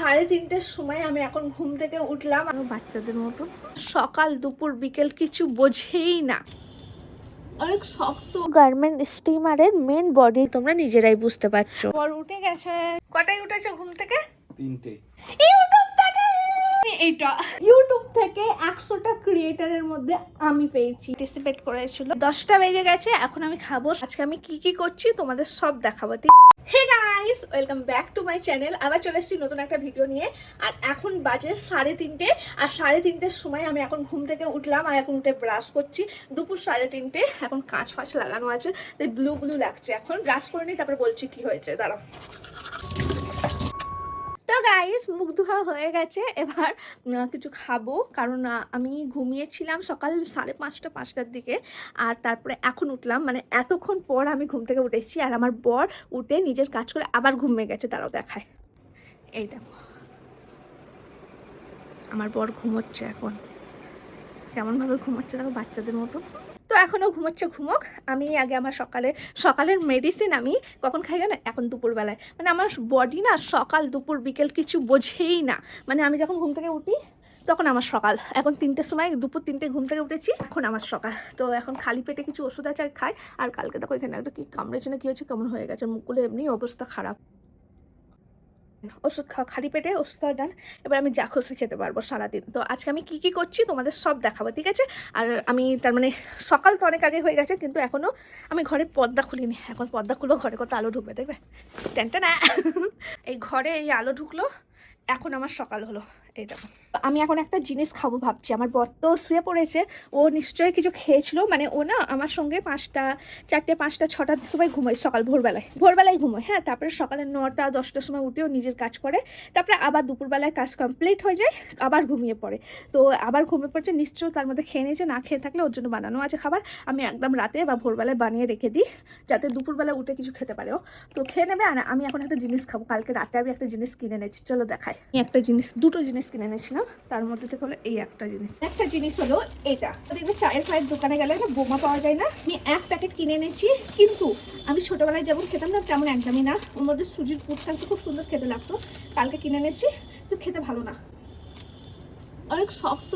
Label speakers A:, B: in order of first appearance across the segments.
A: 3:30টার সময় আমি এখন ঘুম থেকে উঠলাম, বাচ্চাদের মতো সকাল দুপুর বিকেল কিছু বোঝেই না। অনেক শক্ত গার্মেন্ট স্টিমারের মেন বডি, তোমরা নিজেরাই বুঝতে পারছো। বড় উঠে গেছে। কটায় উঠেছে ঘুম থেকে?
B: 3টে।
A: এইটা ইউটিউব থেকে 100টা ক্রিয়েটারের মধ্যে আমি পেয়েছি, পার্টিসিপেট করেছিল। 10টা বেজে গেছে, এখন আমি খাবো। আজকে আমি কি কি করছি তোমাদের সব দেখাবো। Hey guys, welcome back to my channel. আবার চলে এসেছি নতুন একটা ভিডিও নিয়ে। আর এখন বাজে 3:30, আর 3:30টার সময় আমি এখন ঘুম থেকে উঠলাম। আর এখন উঠে ব্রাশ করছি। দুপুর 3:30, এখন কাঁচ ফাঁচ লাগানো আছে, তাই ব্লু ব্লু লাগছে। এখন ব্রাশ করে নিই, তারপরে বলছি কি হয়েছে, দাঁড়াও। তো গাইস, মুখ ধোয়া হয়ে গেছে, এবার কিছু খাবো। কারণ আমি ঘুমিয়েছিলাম সকাল 5:30-5টার দিকে, আর তারপরে এখন উঠলাম, মানে এতক্ষণ পর আমি ঘুম থেকে উঠেছি। আর আমার বর উঠে নিজের কাজ করে আবার ঘুমিয়ে গেছে। তারাও দেখায়, এই দেখো আমার বর ঘুমোচ্ছে এখন। কেমনভাবে ঘুমোচ্ছে দেখো, বাচ্চাদের মতো। তো এখনও ঘুমোচ্ছে, ঘুমোক। আমি আগে আমার সকালের মেডিসিন আমি কখন খাই জানো? এখন দুপুরবেলায়। মানে আমার বডি না সকাল দুপুর বিকেল কিছু বোঝেই না। মানে আমি যখন ঘুম থেকে উঠি তখন আমার সকাল। এখন 3টের সময়, দুপুর 3টে ঘুম থেকে উঠেছি, এখন আমার সকাল। তো এখন খালি পেটে কিছু ওষুধ আছে আর খাই। আর কালকে দেখো এখানে একটা কি কামড়েছে না কি হয়েছে, কেমন হয়ে গেছে মুখগুলো, এমনি অবস্থা খারাপ। ওষুধ খাওয়া, খালি পেটে ওষুধ খাওয়া ডান। এবার আমি যা খুশি খেতে পারবো সারাদিন। তো আজকে আমি কি কি করছি তোমাদের সব দেখাবো, ঠিক আছে? আর আমি তার মানে সকাল তো অনেক আগে হয়ে গেছে, কিন্তু এখনও আমি ঘরে পর্দা খুলিনি। এখন পর্দা খুলবো, ঘরে কত আলো ঢুকবে দেখবে, টেনটা না। এই ঘরে এই আলো ঢুকলো, এখন আমার সকাল হলো। এই দেখো, আমি এখন একটা জিনিস খাবো ভাবছি। আমার বর তো শুয়ে পড়েছে, ও নিশ্চয়ই কিছু খেয়েছিল। মানে ও না আমার সঙ্গে 4টে 5টা 6টার সময় ঘুমোয়, সকাল ভোরবেলায় ঘুমোয়। হ্যাঁ, তারপরে সকালে 9টা 10টার সময় উঠেও নিজের কাজ করে। তারপরে আবার দুপুরবেলায় কাজ কমপ্লিট হয়ে যায়, আবার ঘুমিয়ে পড়ে। তো আবার ঘুমিয়ে পড়ছে, নিশ্চয়ই তার মধ্যে খেয়ে নিয়েছে। না খেয়ে থাকলে ওর জন্য বানানো আছে খাবার, আমি একদম রাতে বা ভোরবেলায় বানিয়ে রেখে দিই, যাতে দুপুরবেলা উঠে কিছু খেতে পারে ও। তো খেয়ে নেবে। আর আমি এখন একটা জিনিস খাবো। কালকে রাতে আমি একটা জিনিস কিনে এনেছি, চলো দেখাই। একটা জিনিস, দুটো জিনিস কিনে এনেছিলাম। তার মধ্যে থেকে হলো এই একটা জিনিস হলো এটা। দেখবে চায়ের ফায়ের দোকানে গেলে না বোমা পাওয়া যায় না, আমি এক প্যাকেট কিনে এনেছি। কিন্তু আমি ছোটবেলায় যেমন খেতাম না তেমন একদমই না। ওর মধ্যে সুজির পুর থাকতো, খুব সুন্দর খেতে লাগতো। কালকে কিনে এনেছি, তো খেতে ভালো না, অনেক শক্ত,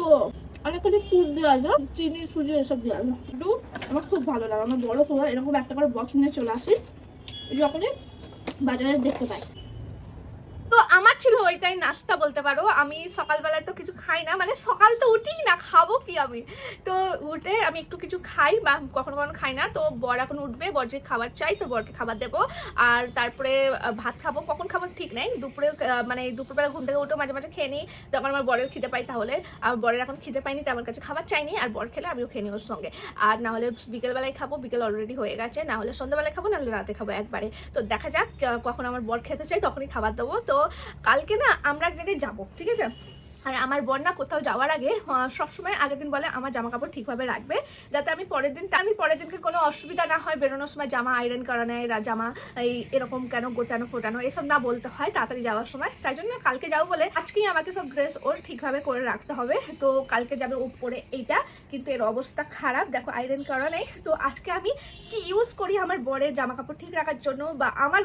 A: অনেকখানি পুর দেওয়া যায়, চিনি সুজি এসব দেওয়া যায়। কিন্তু আমার খুব ভালো লাগে। আমার বড় সময় এরকম একটা করে বক্স নিয়ে চলে আসি, যখনই বাজারে দেখতে পাই। তো আমার ছিল ওইটাই নাস্তা বলতে পারো। আমি সকালবেলায় তো কিছু খাই না, মানে সকাল তো উঠি না, খাবো কি আমি? তো উঠে আমি একটু কিছু খাই, বা কখনো কখনো খাই না। তো বর এখন উঠবে, বর যে খাবার চাই, তো বরকে খাবার দেবো। আর তারপরে ভাত খাবো, কখন খাবো ঠিক নেই। দুপুরে মানে দুপুরবেলা ঘুম থেকে উঠেও মাঝে মাঝে খেয়ে নিই, যখন আমার বরের খিদে পাই তাহলে। আর বরের এখন খিদে পাইনি, তো আমার কাছে খাবার চাইনি। আর বর খেলে আমিও খেয়ে নিই ওর সঙ্গে। আর না হলে বিকেলবেলায় খাবো, বিকেল অলরেডি হয়ে গেছে। না হলে সন্ধ্যাবেলায় খাবো, নাহলে রাতে খাবো একবারে। তো দেখা যাক, কখন আমার বর খেতে চাই তখনই খাবার দেবো। তো কালকে না আমরা এক জায়গায় যাবো, ঠিক আছে? আর আমার বর না কোথাও যাওয়ার আগে সবসময় আগের দিন বলে আমার জামা কাপড় ঠিকভাবে রাখবে, যাতে আমি পরের দিনকে কোনো অসুবিধা না হয়। বেরোনোর সময় জামা আয়রন করা নেয়, জামা এই এরকম কেন গোটানো ফোটানো এসব না বলতে হয় তাড়াতাড়ি যাওয়ার সময়। তাই জন্য কালকে যাবো বলে আজকেই আমাকে সব ড্রেস ওর ঠিকভাবে করে রাখতে হবে। তো কালকে যাবে ও পরে এইটা, কিন্তু এর অবস্থা খারাপ দেখো, আয়রন করা নেই। তো আজকে আমি কি ইউজ করি আমার বরের জামা কাপড় ঠিক রাখার জন্য, বা আমার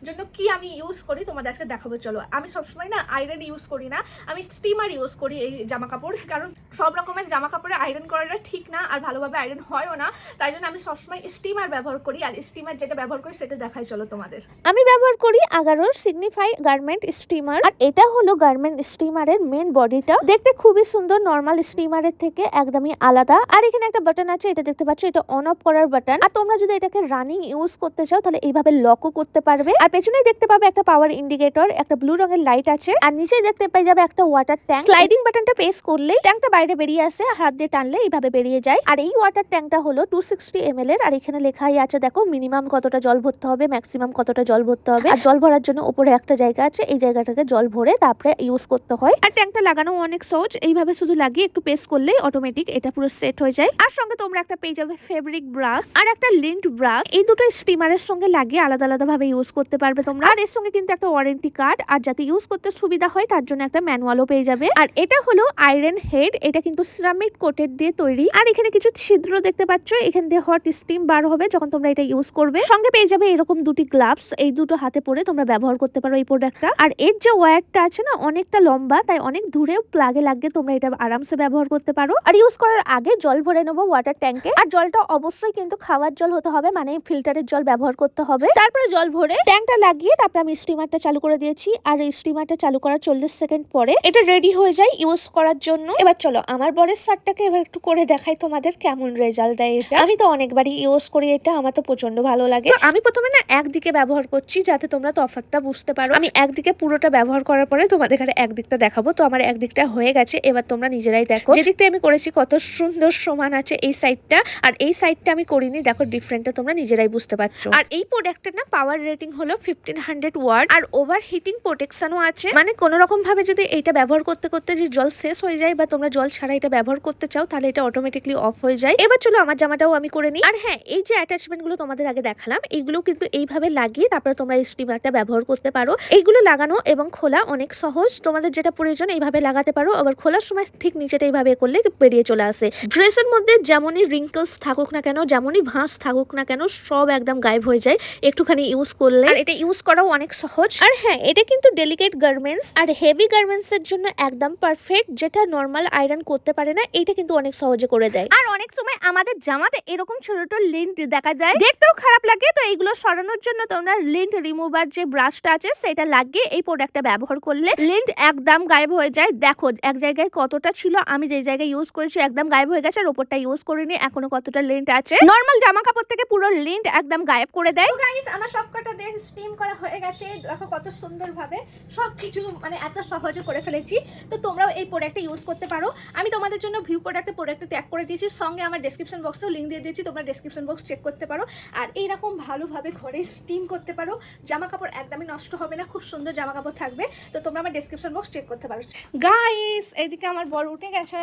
A: জন্য কি আমি ইউজ করি তোমাদের আজকে দেখাবো। চলো, আমি সবসময় না আয়রন ইউজ করি না, আমি স্টিমার ইউজ করি এই জামা কাপড়। কারণ সব রকমের জামা কাপড়ে আয়রন করাটা ঠিক না, আর ভালোভাবে আয়রন হয়ও না। তাই জন্য আমি সবসময় স্টিমার ব্যবহার করি। আর স্টিমার যেটা ব্যবহার করি সেটা দেখাই চলো তোমাদের। আমি ব্যবহার করি আগারোর সিগনিফাই গার্মেন্ট স্টিমার। আর এটা হলো গার্মেন্ট স্টিমারের মেন বডিটা, দেখতে খুবই সুন্দর, নর্মাল স্টিমারের থেকে একদমই আলাদা। আর এখানে একটা বাটন আছে, এটা দেখতে পাচ্ছ, এটা অন অফ করার বাটন। আর তোমরা যদি এটাকে রানিং ইউজ করতে চাও তাহলে এইভাবে লকও করতে পারবে। আর পেছনেই দেখতে পাবে একটা পাওয়ার ইন্ডিকেটর, একটা ব্লু রঙের লাইট আছে। আর নিচেই দেখতে পেয়ে যাবে একটা ওয়াটার ট্যাঙ্ক। স্লাইডিং বাটনটা প্রেস করলেই ট্যাঙ্কটা বাইরে বেরিয়ে আসে, হাত দিয়ে টানলে এইভাবে বেরিয়ে যায়। আর এই ওয়াটার ট্যাঙ্কটা হলো 260 ml এর। আর এখানে লেখাই আছে দেখো মিনিমাম কতটা জল ভরতে হবে, ম্যাক্সিমাম কতটা জল ভরতে হবে। আর জল ভরার জন্য উপরে একটা জায়গা আছে, এই জায়গাটাকে জল ভরে তারপরে ইউজ করতে হয়। আর ট্যাঙ্কটা লাগানো অনেক সহজ, এইভাবে শুধু লাগিয়ে একটু প্রেস করলেই অটোমেটিক এটা পুরো সেট হয়ে যায়। আর সঙ্গে তোমরা একটা পেয়ে যাবে ফেব্রিক ব্রাশ আর একটা লিন্ট ব্রাশ। এই দুটো স্টিমারের সঙ্গে লাগিয়ে আলাদা আলাদা ভাবে ইউজ করতে পারবে তোমরা। আর এর সঙ্গে কিন্তু একটা ওয়ারেন্টি কার্ড, আর যাতে ইউজ করতে সুবিধা হয় তার জন্য একটা ম্যানুয়ালও পেয়ে যাবে। হবে। আর এটা হলো আয়রন হেড, এটা কিন্তু সিরামিক কোটেড দিয়ে তৈরি। আর এখানে কিছু ছিদ্র দেখতে পাচ্ছ, এখান দিয়ে হট স্টিম বার হবে যখন তোমরা এটা ইউজ করবে। সঙ্গে পেয়ে যাবে এরকম দুটি গ্লাভস, এই দুটো হাতে পরে তোমরা ব্যবহার করতে পারো এই প্রোডাক্টটা। আর এর যে ওয়্যারটা আছে না অনেকটা লম্বা, তাই অনেক দূরেও প্লাগে লাগিয়ে তোমরা এটা আরামসে ব্যবহার করতে পারো। আর ইউজ করার আগে জল ভরে নেবো ওয়াটার ট্যাঙ্কে। আর জলটা অবশ্যই কিন্তু খাওয়ার জল হতে হবে, মানে ফিল্টারের জল ব্যবহার করতে হবে। তারপরে জল ভরে ট্যাঙ্কটা লাগিয়ে তারপরে আমি স্টিমারটা চালু করে দিয়েছি। আর এই স্টিমারটা চালু করার 40 সেকেন্ড পরে এটা রেডি হয়ে যায় ইউজ করার জন্য। এবার চলো আমার বরের শার্টটাকে এবার একটু করে দেখাই তোমাদের কেমন রেজাল্ট দেয় এটা। আমি তো অনেকবারই ইউজ করি এটা, আমার তো প্রচন্ড ভালো লাগে। আমি প্রথমে না একদিকে ব্যবহার করছি যাতে তোমরা তফাৎটা বুঝতে পারো। আমি একদিকে পুরোটা ব্যবহার করার পরে তোমাদের এখানে একদিকটা দেখাবো। তো আমার একদিকটা হয়ে গেছে, এবার তোমরা নিজেরাই দেখো যেদিকটা আমি করেছি কত সুন্দর সমান আছে এই সাইডটা, আর এই সাইডটা আমি করিনি। দেখো ডিফারেন্টটা তোমরা নিজেরাই বুঝতে পারছো। আর এই প্রোডাক্টের না পাওয়ার রেটিং হলো 1500 ওয়াট, আর ওভার হিটিং প্রোটেকশনও আছে। মানে কোনো রকম ভাবে যদি এইটা ব্যবহার করতে করতে যে জল শেষ হয়ে যায় বা তোমরা জল ছাড়া এটা ব্যবহার করতে চাও তাহলে এটা অটোমেটিকলি অফ হয়ে যায়। এবার চলো আমার জামাটাও আমি করে নিই। আর হ্যাঁ, এই যে অ্যাটাচমেন্ট গুলো তোমাদের আগে দেখালাম এইগুলো কিন্তু এইভাবে লাগিয়ে তারপরে তোমরা এই স্টিমারটা ব্যবহার করতে পারো। এইগুলো লাগানো এবং খোলা অনেক সহজ, তোমাদের যেটা প্রয়োজন এইভাবে লাগাতে পারো। আবার খোলার সময় ঠিক নিচেটা এইভাবে করলে বেরিয়ে চলে আসে। ড্রেসের মধ্যে যেমনই রিঙ্কলস থাকুক না কেন, যেমনই ভাঁজ থাকুক না কেন, সব একদম গায়েব হয়ে যায় একটুখানি ইউজ করলে। আর এটা ইউজ করাও অনেক সহজ। আর হ্যাঁ, এটা কিন্তু ডেলিকেট গার্মেন্টস আর হেভি গার্মেন্টস এর জন্য একদম পারফেক্ট, যেটা নর্মাল আয়রন করতে পারে না এইটা কিন্তু অনেক সহজে করে দেয়। আর অনেক সময় আমাদের জামাতে এরকম ছোট ছোট লিন্ট দেখা যায়, দেখতেও খারাপ লাগে। তো এইগুলো সরানোর জন্য তোমরা লিন্ট রিমুভার যে ব্রাশটা আছে সেটা লাগিয়ে এই প্রোডাক্টটা ব্যবহার করলে লিন্ট একদম গায়েব হয়ে যায়। দেখো এক জায়গায় কতটা ছিল, আমি যে জায়গায় ইউজ করেছি একদম গায়েব হয়ে গেছে, আর ওপরটা ইউজ করিনি এখনো কতটা লিন্ট আছে। নর্মাল জামা কাপড় থেকে পুরো লিন্ট একদম গায়েব করে দেয়। তো গাইস, আমার সবকটা ড্রেস স্টিম করা হয়ে গেছে। দেখো কত সুন্দর ভাবে সবকিছু মানে এত সহজে করে ফেলেছি। তো তোমরাও এই প্রোডাক্টটা ইউজ করতে পারো। আমি তোমাদের জন্য ভিউ প্রোডাক্টটা ট্যাগ করে দিয়েছি, সঙ্গে আমার ডেসক্রিপশন বক্সেও লিঙ্ক দিয়ে দিয়েছি, তোমরা ডেসক্রিপশন বক্স চেক করতে পারো। আর এইরকম ভালোভাবে ঘরে স্টিম করতে পারো, জামা কাপড় একদমই নষ্ট হবে না, খুব সুন্দর জামা কাপড় থাকবে। তো তোমরা আমার ডেসক্রিপশন বক্স চেক করতে পারো। গাইস, এইদিকে আমার বড় উঠে গেছে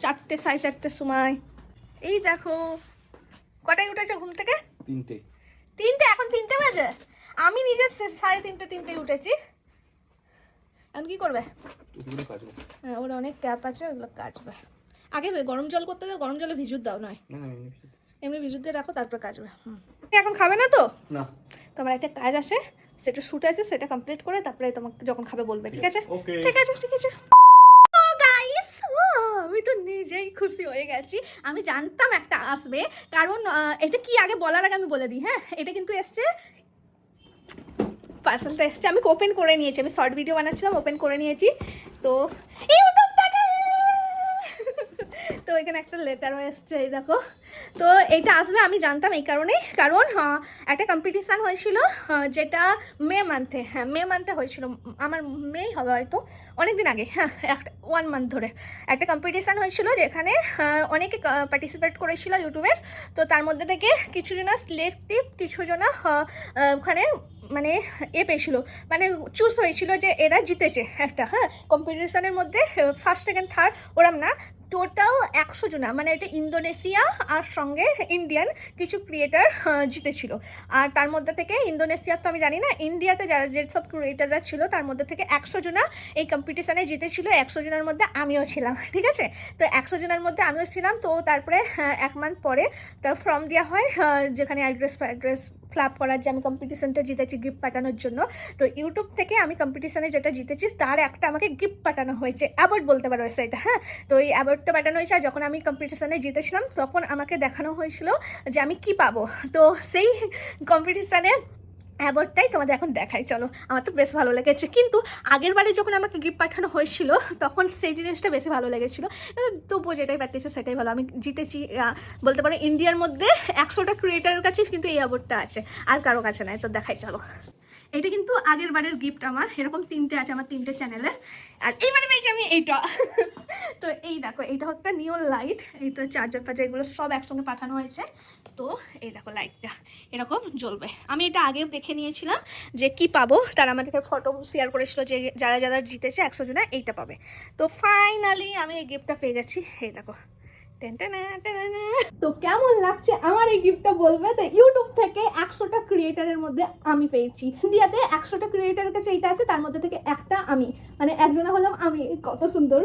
A: 4:30 সময়। এই দেখো কটায় উঠেছে ঘুম থেকে? 3টে। এখন 3টে বাজে। আমি নিজে 3:30 উঠেছি। এখন কি করবে? হ্যাঁ, ওর অনেক ক্যাপ আছে, ওগুলো কাচবে। আগে গরম জল করতে দাও, গরম জলে ভিজুত দাও। নয় এমনি ভিজুত দিয়ে রাখো, তারপর কাচবে। এখন খাবে না তো? না, তোমার একটা কাজ আছে, সেটা শুট আছে, সেটা কমপ্লিট করে তারপরে তোমাকে যখন খাবে বলবে। ঠিক আছে? ঠিক আছে, ঠিক আছে। আমি তো নিজেই খুশি হয়ে গেছি। আমি জানতাম একটা আসবে, কারণ এটা কি আগে বলার আগে আমি বলে দিই। হ্যাঁ, এটা কিন্তু এসছে, পার্সেলটা এসছে, আমি ওপেন করে নিয়েছি। আমি শর্ট ভিডিও বানাচ্ছিলাম, ওপেন করে নিয়েছি। তো ইউটিউব থেকে তো এখানে একটা লেটারও এসছে, এই দেখো। তো এইটা আসবে আমি জানতাম এই কারণেই, কারণ একটা কম্পিটিশান হয়েছিল যেটা মে মান্থে, হ্যাঁ মে মান্থে হয়েছিল, আমার মেই হবে হয়তো, অনেক দিন আগে। হ্যাঁ, একটা 1 মান্থ ধরে একটা কম্পিটিশান হয়েছিল যেখানে অনেকে পার্টিসিপেট করেছিল ইউটিউবের। তো তার মধ্যে থেকে কিছু জনা সিলেক্টিভ, কিছু জনা ওখানে মানে পেয়েছিল, মানে চুজ হয়েছিল যে এরা জিতেছে একটা। হ্যাঁ, কম্পিটিশানের মধ্যে ফার্স্ট সেকেন্ড থার্ড ওরম না, টোটাল 100 জনা, মানে এটা ইন্দোনেশিয়া আর সঙ্গে ইন্ডিয়ান কিছু ক্রিয়েটার জিতেছিল। আর তার মধ্যে থেকে ইন্দোনেশিয়ার তো আমি জানি না, ইন্ডিয়াতে যারা যেসব ক্রিয়েটাররা ছিল তার মধ্যে থেকে 100 জনা এই কম্পিটিশানে জিতেছিল। 100 জনের মধ্যে আমিও ছিলাম। ঠিক আছে? তো 100 জনের মধ্যে আমিও ছিলাম। তো তারপরে 1 মান্থ পরে তার ফর্ম দেওয়া হয়, যেখানে অ্যাড্রেস ফ্ল্যাপ করার যে আমি কম্পিটিশানটা জিতেছি গিফট পাঠানোর জন্য। তো ইউটিউব থেকে আমি কম্পিটিশানে যেটা জিতেছি তার একটা আমাকে গিফট পাঠানো হয়েছে, অ্যাওয়ার্ড বলতে পারো সেটা। হ্যাঁ, তো এই অ্যাওয়ার্ডটা পাঠানো হয়েছে। আর যখন আমি কম্পিটিশানে জিতেছিলাম তখন আমাকে দেখানো হয়েছিল যে আমি কি পাবো। তো সেই কম্পিটিশানে অ্যাওয়ার্ডটাই তোমাদের এখন দেখাই, চলো। আমার তো বেশ ভালো লেগেছে, কিন্তু আগের বারে যখন আমাকে গিফট পাঠানো হয়েছিল তখন সেই জিনিসটা বেশি ভালো লেগেছিলো। তবুও যেটাই পাঠিয়েছে সেটাই ভালো। আমি জিতেছি, বলতে পারো ইন্ডিয়ার মধ্যে 100টা ক্রিয়েটারের কাছে কিন্তু এই অ্যাওয়ার্ডটা আছে, আর কারো কাছে নাই। তো দেখাই চলো। এটা কিন্তু আগের বারের গিফট আমার, এরকম 3টে আছে আমার 3টে চ্যানেলের। আর এইবারে পেয়েছি আমি এইটা। তো এই দেখো, এইটা একটা নিয়ন লাইট, এই তো চার্জার এগুলো সব একসঙ্গে পাঠানো হয়েছে। তো এই দেখো লাইটটা এরকম জ্বলবে। আমি এটা আগেও দেখে নিয়েছিলাম যে কি পাবো, তারা আমাদেরকে ফটো শেয়ার করেছিল যে যারা যারা জিতেছে 100 জনা এইটা পাবে। তো ফাইনালি আমি এই গিফটটা পেয়ে গেছি। এই দেখো, তো কেমন লাগছে আমার এই গিফটটা বলবে। তো ইউটিউব থেকে 100টা ক্রিয়েটারের মধ্যে আমি পেয়েছি। ইন্ডিয়াতে 100টা ক্রিয়েটারের কাছে এইটা আছে, তার মধ্যে থেকে একটা আমি, মানে একজনা হলাম আমি। কত সুন্দর,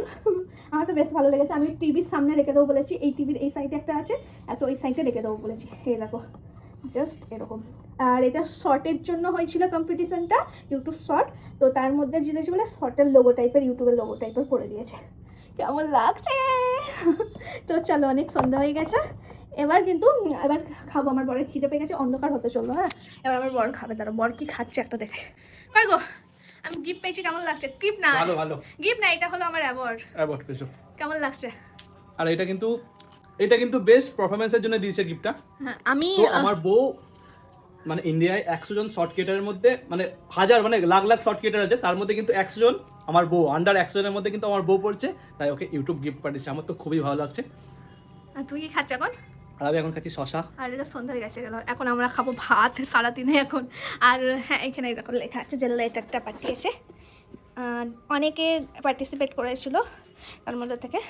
A: আমার তো বেশ ভালো লেগেছে। আমি টিভির সামনে রেখে দেবো বলেছি, এই টিভির এই সাইডে একটা আছে, একটা ওই সাইডে রেখে দেবো বলেছি। এই দেখো জাস্ট এরকম। আর এটা শর্টের জন্য হয়েছিল কম্পিটিশনটা, ইউটিউব শর্ট। তো তার মধ্যে জিতেছি বলে শর্টের লোগো টাইপের, ইউটিউবের লোগো টাইপের করে দিয়েছে। কেমন লাগছে? তো চলো, অনেক সন্ধ্যা হয়ে গেছে, এবার কিন্তু এবার খাবো। আমার বরের খিদে পেয়ে গেছে, অন্ধকার হতে চললো। হ্যাঁ, এবার আমার বর খাবে। তারা বর কি খাচ্ছে একটা দেখে। কই গো, আমি গিফট পেয়েছি, কেমন লাগছে? গিফট না,
B: ভালো ভালো
A: গিফট না, এটা হলো আমার অ্যাওয়ার্ড।
B: অ্যাওয়ার্ড পেয়েছো?
A: কেমন লাগছে?
B: আর এটা কিন্তু বেস্ট পারফরম্যান্সের জন্য দিয়েছে গিফটটা।
A: হ্যাঁ, আমি
B: আমার বউ মানে ইন্ডিয়ায় 100 জন শর্ট ক্রিয়েটারের মধ্যে, মানে হাজার মানে লাখ লাখ শর্ট ক্রিয়েটার আছে, তার মধ্যে কিন্তু 100 জন আমার বউ, আন্ডার 100 জনের মধ্যে কিন্তু আমার বউ পড়ছে। তাই ওকে ইউটিউব গিফট পাঠিয়েছে, আমার তো খুবই ভালো লাগছে।
A: তুই কি খাচ্ছ এখন?
B: আর আমি এখন খাচ্ছি শশা।
A: আর এটা সন্ধ্যা হয়ে গেছে, গেল এখন আমরা খাবো ভাত সারাদিনে এখন। আর হ্যাঁ, এখানে দেখো লেখা আছে যে লেটারটা পাঠিয়েছে, অনেকে পার্টিসিপেট করেছিল তার মধ্যে থেকে।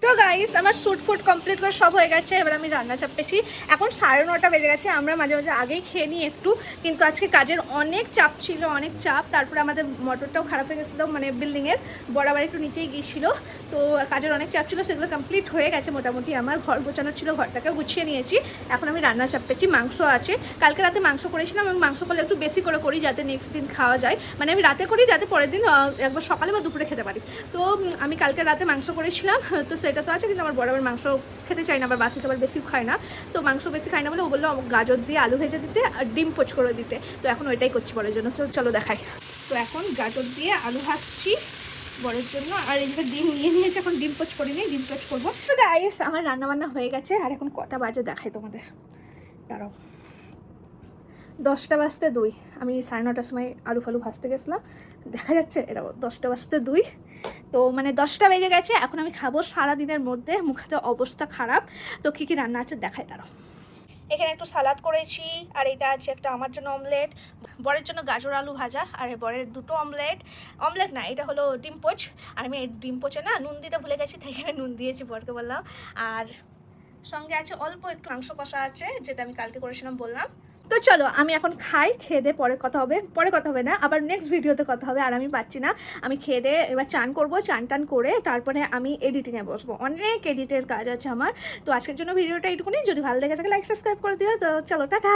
A: তো গাইস, আমার শ্যুট ফুট কমপ্লিট করে সব হয়ে গেছে, এবার আমি রান্না চাপেছি। এখন 9:30 বেজে গেছে। আমরা মাঝে মাঝে আগেই খেয়ে নিই একটু, কিন্তু আজকে কাজের অনেক চাপ ছিল, অনেক চাপ। তারপরে আমাদের মোটরটাও খারাপ হয়ে গেছিলো, মানে বিল্ডিংয়ের বরাবর একটু নিচেই গিয়েছিলো। তো কাজের অনেক চাপ ছিল, সেগুলো কমপ্লিট হয়ে গেছে মোটামুটি। আমার ঘর গোছানো ছিল, ঘরটাকে গুছিয়ে নিয়েছি। এখন আমি রান্না চাপেছি, মাংস আছে। কালকে রাতে মাংস করেছিলাম, আমি মাংস করলে একটু বেশি করে করি যাতে নেক্সট দিন খাওয়া যায়। মানে আমি রাতে করি যাতে পরের দিন একবার সকালে বা দুপুরে খেতে পারি। তো আমি কালকে রাতে মাংস করেছিলাম, তো সেটা তো আছে। কিন্তু আমার বরাবর মাংস খেতে চাই না, আবার বাসি খাবার বেশি খায় না। তো মাংস বেশি খাই না বলে ও বললো গাজর দিয়ে আলু ভেজে দিতে আর ডিম পোচ করে দিতে। তো এখন ওইটাই করছি বরের জন্য। তো চলো দেখাই। তো এখন গাজর দিয়ে আলু ভাজছি বরের জন্য, আর এদিকে ডিম নিয়ে নিয়েছে, এখন ডিম পোচ করে নিই, ডিম পোচ করবো। তো গাইস, আমার রান্নাবান্না হয়ে গেছে। আর এখন কটা বাজে দেখাই তোমাদের, দাঁড়াও। 10টা বাজতে 2। আমি 9:30টার সময় আলু ফালু ভাজতে গেছিলাম, দেখা যাচ্ছে এটা 10টা বাজতে 2। তো মানে 10টা বেজে গেছে। এখন আমি খাবো। সারাদিনের মধ্যে মুখে অবস্থা খারাপ। তো কী কী রান্না আছে দেখাই, দাঁড়াও। এখানে একটু সালাদ করেছি, আর এটা আছে একটা আমার জন্য অমলেট, বরের জন্য গাজর আলু ভাজা, আর বরের দুটো অমলেট। অমলেট না, এটা হলো ডিম পোচ। আর আমি এই ডিম পোচে না নুন দিতে ভুলে গেছি, তাই এখানে নুন দিয়েছি, বরকে বললাম। আর সঙ্গে আছে অল্প একটু মাংস কষা আছে, যেটা আমি কালকে করেছিলাম বললাম। তো চলো, আমি এখন খাই, খেয়ে দিয়ে পরে কথা হবে না, আবার নেক্সট ভিডিওতে কথা হবে। আর আমি পাচ্ছি না, আমি খেয়ে দিয়ে এবার চান করবো, চান টান করে তারপরে আমি এডিটিংয়ে বসবো। অনেক এডিটের কাজ আছে আমার। তো আজকের জন্য ভিডিওটা এইটুকুনি। যদি ভালো লেগে থাকে লাইক সাবস্ক্রাইব করে দিও। তো চলো, টাটা।